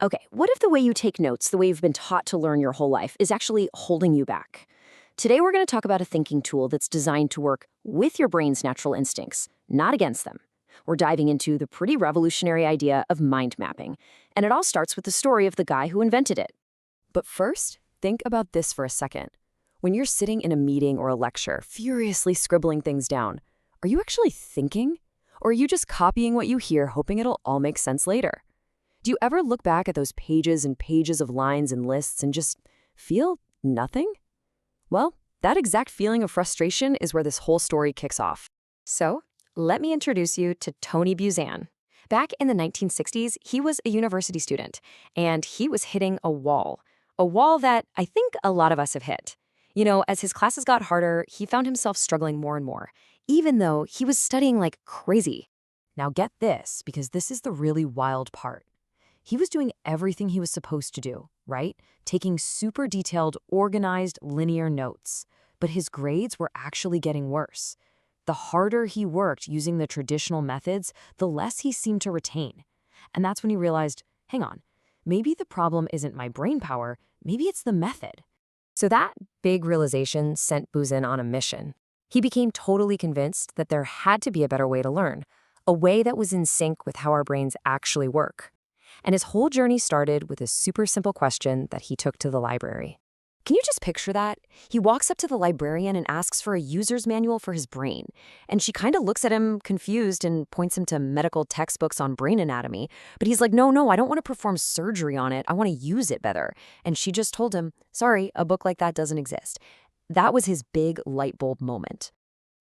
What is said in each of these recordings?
Okay, what if the way you take notes, the way you've been taught to learn your whole life, is actually holding you back? Today, we're going to talk about a thinking tool that's designed to work with your brain's natural instincts, not against them. We're diving into the pretty revolutionary idea of mind mapping, and it all starts with the story of the guy who invented it. But first, think about this for a second. When you're sitting in a meeting or a lecture, furiously scribbling things down, are you actually thinking? Or are you just copying what you hear, hoping it'll all make sense later? Do you ever look back at those pages and pages of lines and lists and just feel nothing? Well, that exact feeling of frustration is where this whole story kicks off. So, let me introduce you to Tony Buzan. Back in the 1960s, he was a university student, and he was hitting a wall that I think a lot of us have hit. You know, as his classes got harder, he found himself struggling more and more, even though he was studying like crazy. Now get this, because this is the really wild part. He was doing everything he was supposed to do, right? Taking super detailed, organized, linear notes. But his grades were actually getting worse. The harder he worked using the traditional methods, the less he seemed to retain. And that's when he realized, hang on, maybe the problem isn't my brain power, maybe it's the method. So that big realization sent Buzan on a mission. He became totally convinced that there had to be a better way to learn, a way that was in sync with how our brains actually work. And his whole journey started with a super simple question that he took to the library. Can you just picture that? He walks up to the librarian and asks for a user's manual for his brain. And she kind of looks at him confused and points him to medical textbooks on brain anatomy. But he's like, no, I don't want to perform surgery on it. I want to use it better. And she just told him, sorry, a book like that doesn't exist. That was his big light bulb moment.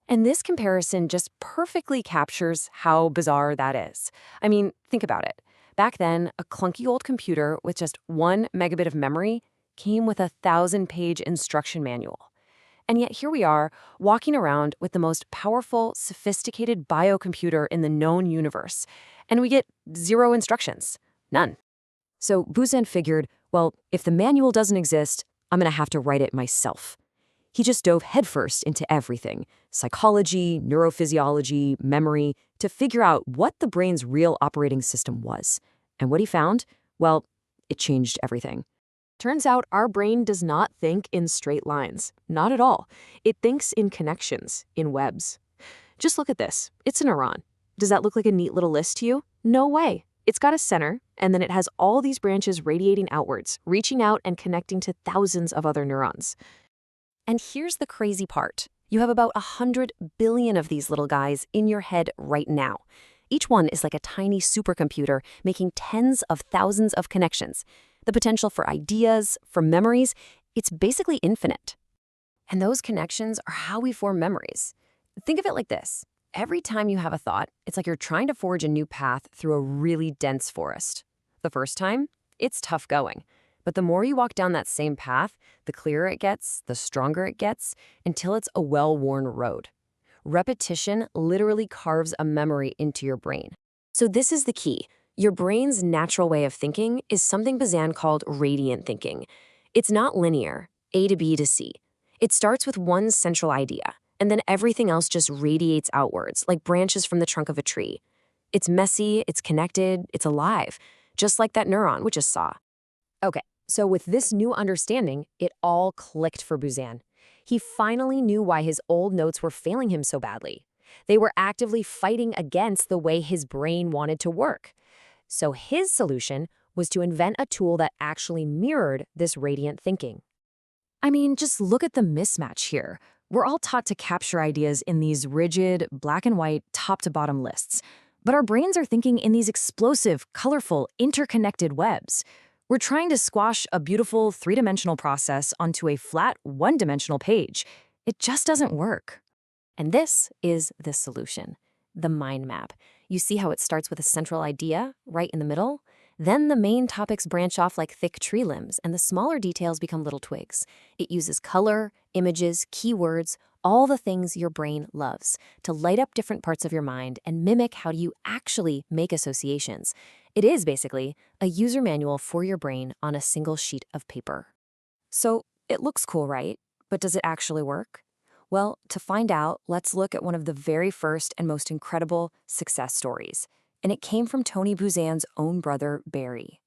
And this comparison just perfectly captures how bizarre that is. I mean, think about it. Back then, a clunky old computer with just 1 megabit of memory came with a 1,000-page instruction manual. And yet here we are, walking around with the most powerful, sophisticated biocomputer in the known universe, and we get 0 instructions. None. So Buzan figured, well, if the manual doesn't exist, I'm going to have to write it myself. He just dove headfirst into everything, psychology, neurophysiology, memory, to figure out what the brain's real operating system was. And what he found? Well, it changed everything. Turns out our brain does not think in straight lines. Not at all. It thinks in connections, in webs. Just look at this. It's a neuron. Does that look like a neat little list to you? No way. It's got a center, and then it has all these branches radiating outwards, reaching out and connecting to thousands of other neurons. And here's the crazy part. You have about 100 billion of these little guys in your head right now. Each one is like a tiny supercomputer making tens of thousands of connections. The potential for ideas, for memories, it's basically infinite. And those connections are how we form memories. Think of it like this. Every time you have a thought, it's like you're trying to forge a new path through a really dense forest. The first time, it's tough going. But the more you walk down that same path, the clearer it gets, the stronger it gets, until it's a well-worn road. Repetition literally carves a memory into your brain. So this is the key. Your brain's natural way of thinking is something Buzan called radiant thinking. It's not linear, A to B to C. It starts with one central idea, and then everything else just radiates outwards, like branches from the trunk of a tree. It's messy, it's connected, it's alive, just like that neuron we just saw. Okay, so with this new understanding, it all clicked for Buzan. He finally knew why his old notes were failing him so badly. They were actively fighting against the way his brain wanted to work. So his solution was to invent a tool that actually mirrored this radiant thinking. I mean, just look at the mismatch here. We're all taught to capture ideas in these rigid, black and white, top-to-bottom lists. But our brains are thinking in these explosive, colorful, interconnected webs. We're trying to squash a beautiful three-dimensional process onto a flat one-dimensional page. It just doesn't work. And this is the solution, the mind map. You see how it starts with a central idea right in the middle? Then the main topics branch off like thick tree limbs, and the smaller details become little twigs. It uses color, images, keywords, all the things your brain loves, to light up different parts of your mind and mimic how you actually make associations. It is basically a user manual for your brain on a single sheet of paper. So it looks cool, right? But does it actually work? Well, to find out, let's look at one of the very first and most incredible success stories. And it came from Tony Buzan's own brother, Barry.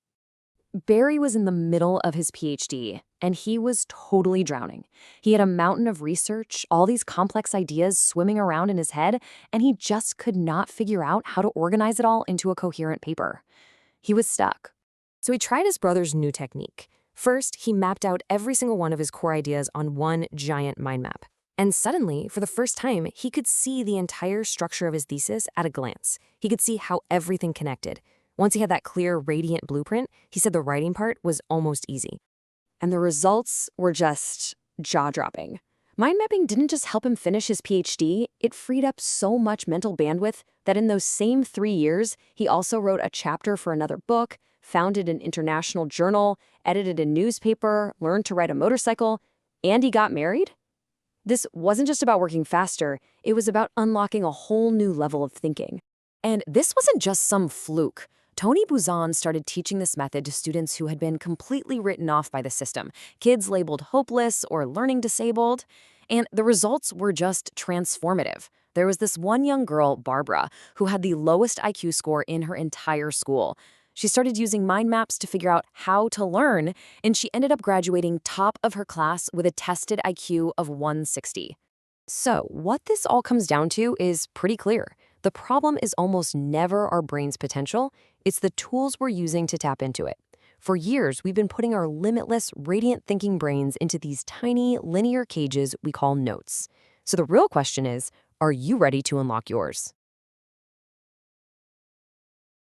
Barry was in the middle of his PhD, and he was totally drowning. He had a mountain of research, all these complex ideas swimming around in his head, and he just could not figure out how to organize it all into a coherent paper. He was stuck. So he tried his brother's new technique. First, he mapped out every single one of his core ideas on one giant mind map. And suddenly, for the first time, he could see the entire structure of his thesis at a glance. He could see how everything connected. Once he had that clear, radiant blueprint, he said the writing part was almost easy. And the results were just jaw-dropping. Mind mapping didn't just help him finish his PhD, it freed up so much mental bandwidth that in those same 3 years, he also wrote a chapter for another book, founded an international journal, edited a newspaper, learned to ride a motorcycle, and he got married? This wasn't just about working faster, it was about unlocking a whole new level of thinking. And this wasn't just some fluke. Tony Buzan started teaching this method to students who had been completely written off by the system, kids labeled hopeless or learning disabled, and the results were just transformative. There was this one young girl, Barbara, who had the lowest IQ score in her entire school. She started using mind maps to figure out how to learn, and she ended up graduating top of her class with a tested IQ of 160. So, what this all comes down to is pretty clear. The problem is almost never our brain's potential, it's the tools we're using to tap into it. For years, we've been putting our limitless, radiant thinking brains into these tiny, linear cages we call notes. So the real question is, are you ready to unlock yours?